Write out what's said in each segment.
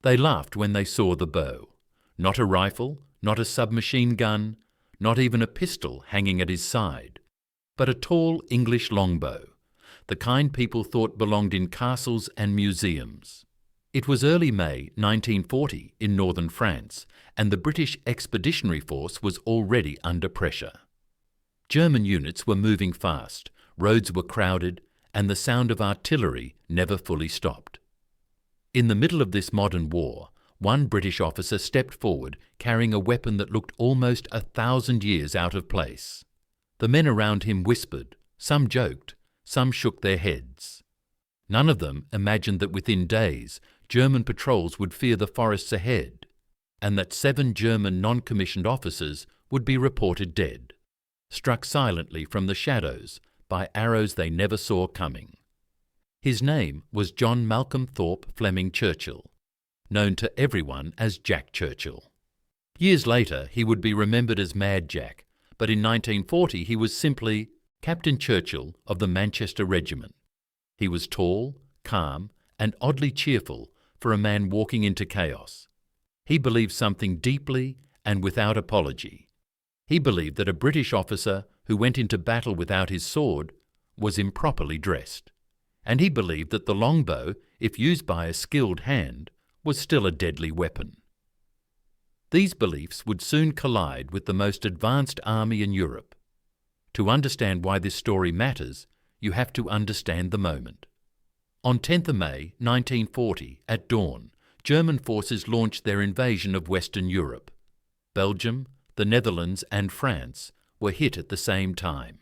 They laughed when they saw the bow. Not a rifle, not a submachine gun, not even a pistol hanging at his side, but a tall English longbow, the kind people thought belonged in castles and museums. It was early May 1940 in northern France, and the British Expeditionary Force was already under pressure. German units were moving fast, roads were crowded, and the sound of artillery never fully stopped. In the middle of this modern war, one British officer stepped forward carrying a weapon that looked almost 1,000 years out of place. The men around him whispered, some joked, some shook their heads. None of them imagined that within days German patrols would fear the forests ahead, and that 7 German non-commissioned officers would be reported dead, struck silently from the shadows by arrows they never saw coming. His name was John Malcolm Thorpe Fleming Churchill, known to everyone as Jack Churchill. Years later he would be remembered as Mad Jack, but in 1940 he was simply Captain Churchill of the Manchester Regiment. He was tall, calm, and oddly cheerful for a man walking into chaos. He believed something deeply and without apology. He believed that a British officer who went into battle without his sword was improperly dressed. And he believed that the longbow, if used by a skilled hand, was still a deadly weapon. These beliefs would soon collide with the most advanced army in Europe. To understand why this story matters, you have to understand the moment. On 10th of May 1940, at dawn, German forces launched their invasion of Western Europe. Belgium, the Netherlands and France were hit at the same time.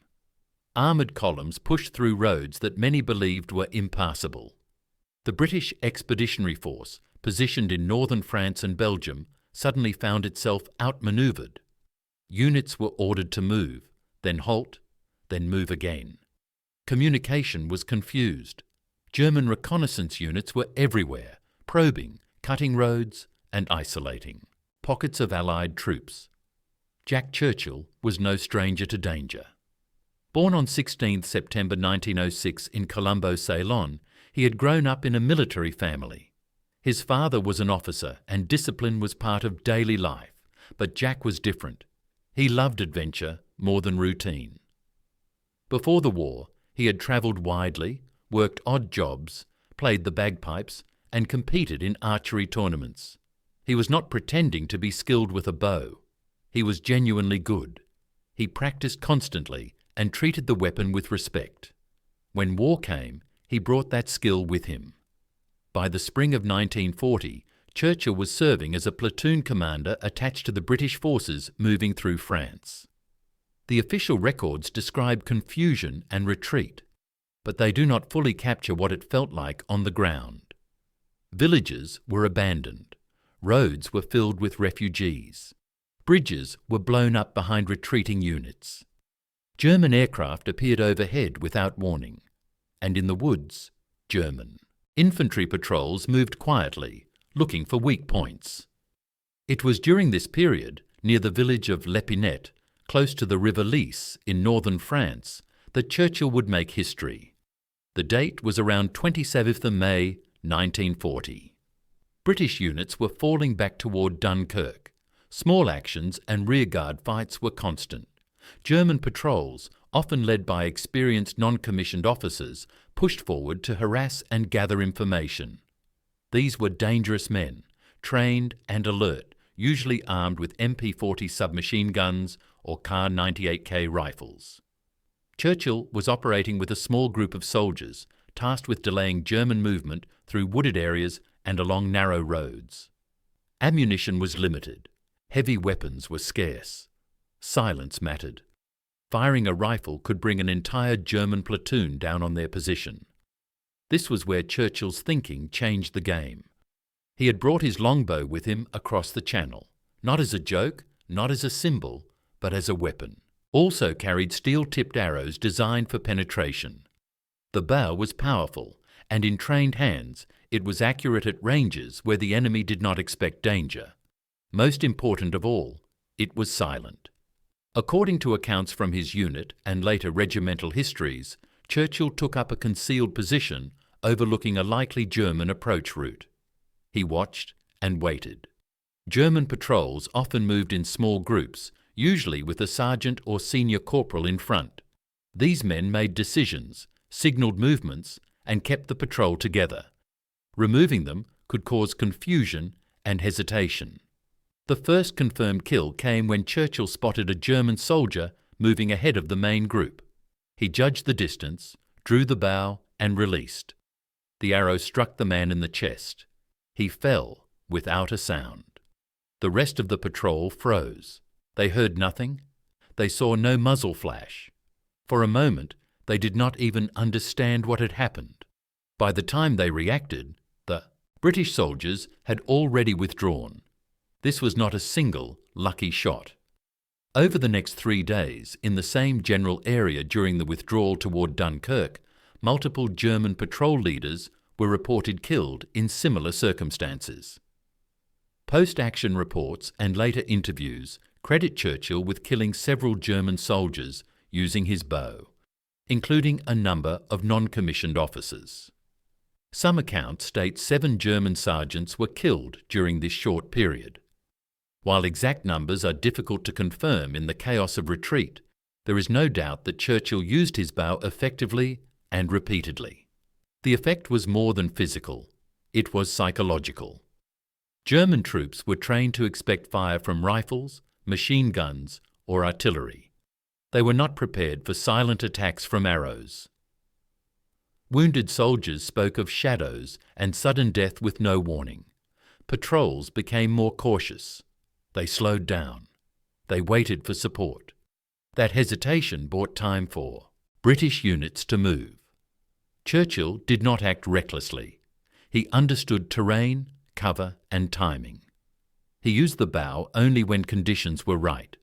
Armoured columns pushed through roads that many believed were impassable. The British Expeditionary Force, positioned in northern France and Belgium, suddenly found itself outmanoeuvred. Units were ordered to move, then halt, then move again. Communication was confused. German reconnaissance units were everywhere, probing, cutting roads, and isolating pockets of Allied troops. Jack Churchill was no stranger to danger. Born on 16 September 1906 in Colombo, Ceylon, he had grown up in a military family. His father was an officer and discipline was part of daily life, but Jack was different. He loved adventure more than routine. Before the war, he had travelled widely, worked odd jobs, played the bagpipes, and competed in archery tournaments. He was not pretending to be skilled with a bow. He was genuinely good. He practiced constantly and treated the weapon with respect. When war came, he brought that skill with him. By the spring of 1940, Churchill was serving as a platoon commander attached to the British forces moving through France. The official records describe confusion and retreat, but they do not fully capture what it felt like on the ground. Villages were abandoned. Roads were filled with refugees. Bridges were blown up behind retreating units. German aircraft appeared overhead without warning, and in the woods, German infantry patrols moved quietly, looking for weak points. It was during this period, near the village of L'Épinette, close to the River Lys in northern France, that Churchill would make history. The date was around 27th of May 1940. British units were falling back toward Dunkirk. Small actions and rearguard fights were constant. German patrols, often led by experienced non-commissioned officers, pushed forward to harass and gather information. These were dangerous men, trained and alert, usually armed with MP-40 submachine guns or Kar 98K rifles. Churchill was operating with a small group of soldiers, tasked with delaying German movement through wooded areas and along narrow roads. Ammunition was limited. Heavy weapons were scarce. Silence mattered. Firing a rifle could bring an entire German platoon down on their position. This was where Churchill's thinking changed the game. He had brought his longbow with him across the channel, not as a joke, not as a symbol, but as a weapon. Also carried steel-tipped arrows designed for penetration. The bow was powerful, and in trained hands, it was accurate at ranges where the enemy did not expect danger. Most important of all, it was silent. According to accounts from his unit and later regimental histories, Churchill took up a concealed position overlooking a likely German approach route. He watched and waited. German patrols often moved in small groups, usually with a sergeant or senior corporal in front. These men made decisions, signalled movements, and kept the patrol together. Removing them could cause confusion and hesitation. The first confirmed kill came when Churchill spotted a German soldier moving ahead of the main group. He judged the distance, drew the bow, and released. The arrow struck the man in the chest. He fell without a sound. The rest of the patrol froze. They heard nothing. They saw no muzzle flash. For a moment, they did not even understand what had happened. By the time they reacted, the British soldiers had already withdrawn. This was not a single lucky shot. Over the next 3 days, in the same general area during the withdrawal toward Dunkirk, multiple German patrol leaders were reported killed in similar circumstances. Post-action reports and later interviews credit Churchill with killing several German soldiers using his bow, including a number of non-commissioned officers. Some accounts state 7 German sergeants were killed during this short period. While exact numbers are difficult to confirm in the chaos of retreat, there is no doubt that Churchill used his bow effectively and repeatedly. The effect was more than physical. It was psychological. German troops were trained to expect fire from rifles, machine guns, or artillery. They were not prepared for silent attacks from arrows. Wounded soldiers spoke of shadows and sudden death with no warning. Patrols became more cautious. They slowed down. They waited for support. That hesitation bought time for British units to move. Churchill did not act recklessly. He understood terrain, cover, and timing. He used the bow only when conditions were right.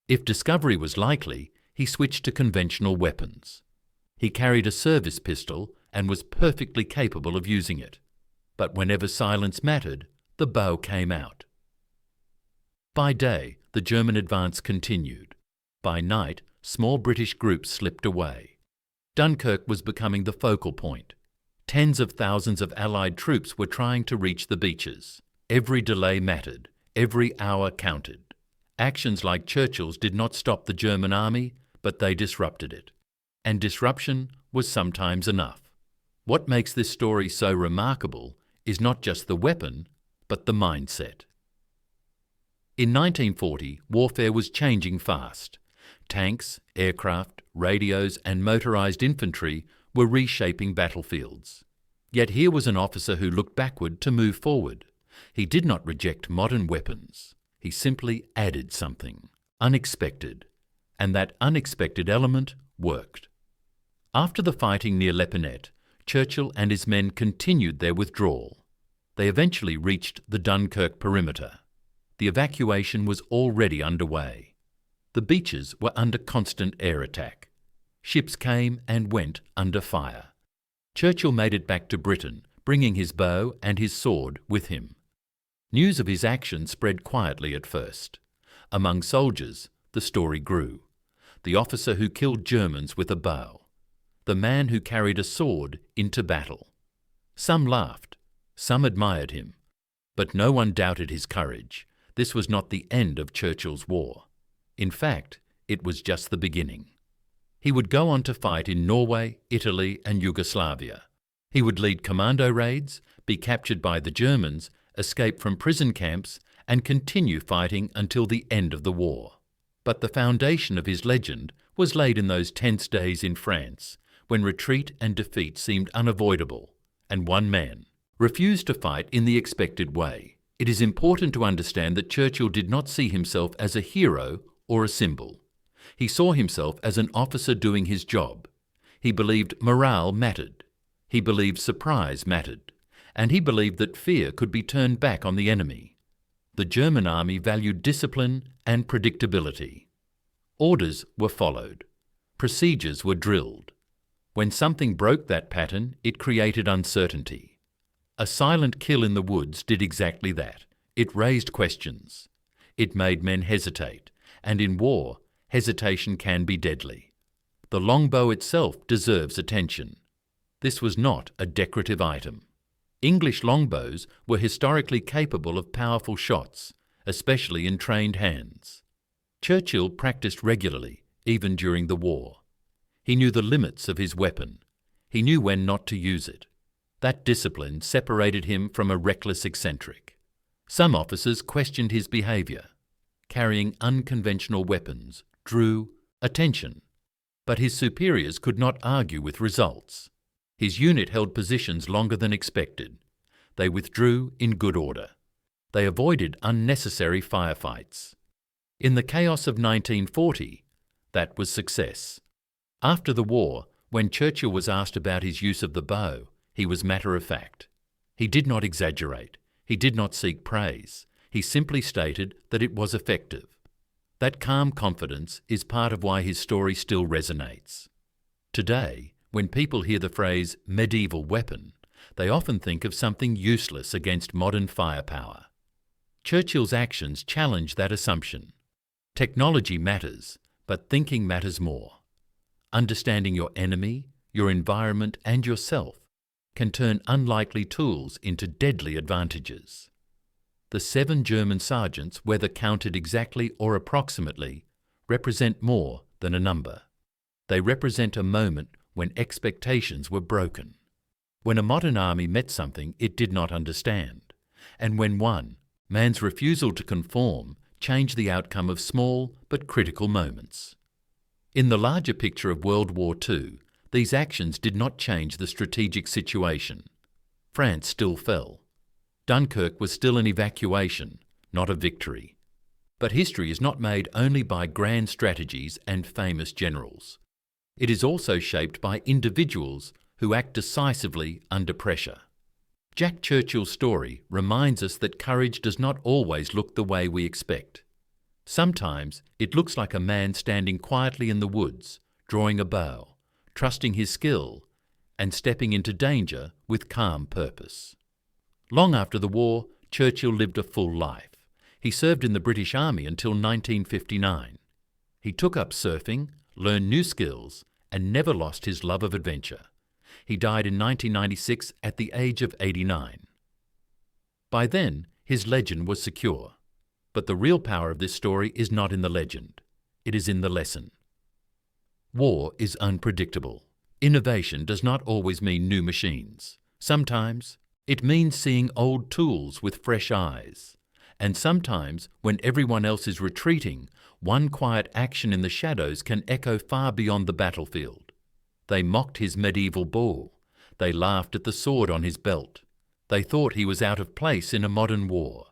If discovery was likely, he switched to conventional weapons. He carried a service pistol and was perfectly capable of using it. But whenever silence mattered, the bow came out. By day, the German advance continued. By night, small British groups slipped away. Dunkirk was becoming the focal point. Tens of thousands of Allied troops were trying to reach the beaches. Every delay mattered. Every hour counted. Actions like Churchill's did not stop the German army, but they disrupted it. And disruption was sometimes enough. What makes this story so remarkable is not just the weapon, but the mindset. In 1940, warfare was changing fast. Tanks, aircraft, radios, and motorized infantry were reshaping battlefields. Yet here was an officer who looked backward to move forward. He did not reject modern weapons. He simply added something unexpected, and that unexpected element worked. After the fighting near Lepinette, Churchill and his men continued their withdrawal. They eventually reached the Dunkirk perimeter. The evacuation was already underway. The beaches were under constant air attack. Ships came and went under fire. Churchill made it back to Britain, bringing his bow and his sword with him. News of his action spread quietly at first. Among soldiers, the story grew. The officer who killed Germans with a bow. The man who carried a sword into battle. Some laughed. Some admired him. But no one doubted his courage. This was not the end of Churchill's war. In fact, it was just the beginning. He would go on to fight in Norway, Italy, and Yugoslavia. He would lead commando raids, be captured by the Germans, escape from prison camps, and continue fighting until the end of the war. But the foundation of his legend was laid in those tense days in France, when retreat and defeat seemed unavoidable, and one man refused to fight in the expected way. It is important to understand that Churchill did not see himself as a hero or a symbol. He saw himself as an officer doing his job. He believed morale mattered. He believed surprise mattered. And he believed that fear could be turned back on the enemy. The German army valued discipline and predictability. Orders were followed. Procedures were drilled. When something broke that pattern, it created uncertainty. A silent kill in the woods did exactly that. It raised questions. It made men hesitate. And in war, hesitation can be deadly. The longbow itself deserves attention. This was not a decorative item. English longbows were historically capable of powerful shots, especially in trained hands. Churchill practiced regularly, even during the war. He knew the limits of his weapon. He knew when not to use it. That discipline separated him from a reckless eccentric. Some officers questioned his behaviour. Carrying unconventional weapons drew attention, but his superiors could not argue with results. His unit held positions longer than expected. They withdrew in good order. They avoided unnecessary firefights. In the chaos of 1940, that was success. After the war, when Churchill was asked about his use of the bow, he was matter-of-fact. He did not exaggerate. He did not seek praise. He simply stated that it was effective. That calm confidence is part of why his story still resonates. Today, when people hear the phrase medieval weapon, they often think of something useless against modern firepower. Churchill's actions challenge that assumption. Technology matters, but thinking matters more. Understanding your enemy, your environment, and yourself can turn unlikely tools into deadly advantages. The 7 German sergeants, whether counted exactly or approximately, represent more than a number. They represent a moment when expectations were broken, when a modern army met something it did not understand, and when one man's refusal to conform changed the outcome of small but critical moments. In the larger picture of World War II, these actions did not change the strategic situation. France still fell. Dunkirk was still an evacuation, not a victory. But history is not made only by grand strategies and famous generals. It is also shaped by individuals who act decisively under pressure. Jack Churchill's story reminds us that courage does not always look the way we expect. Sometimes it looks like a man standing quietly in the woods, drawing a bow, trusting his skill, and stepping into danger with calm purpose. Long after the war, Churchill lived a full life. He served in the British Army until 1959. He took up surfing, learned new skills, and never lost his love of adventure. He died in 1996 at the age of 89. By then, his legend was secure. But the real power of this story is not in the legend. It is in the lesson. War is unpredictable. Innovation does not always mean new machines. Sometimes it means seeing old tools with fresh eyes. And sometimes, when everyone else is retreating, one quiet action in the shadows can echo far beyond the battlefield. They mocked his medieval bow. They laughed at the sword on his belt. They thought he was out of place in a modern war,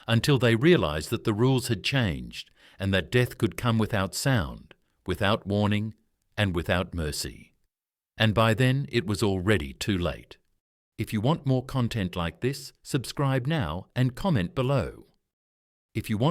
until they realized that the rules had changed and that death could come without sound, without warning, and without mercy. And by then it was already too late. If you want more content like this, subscribe now and comment below. If you want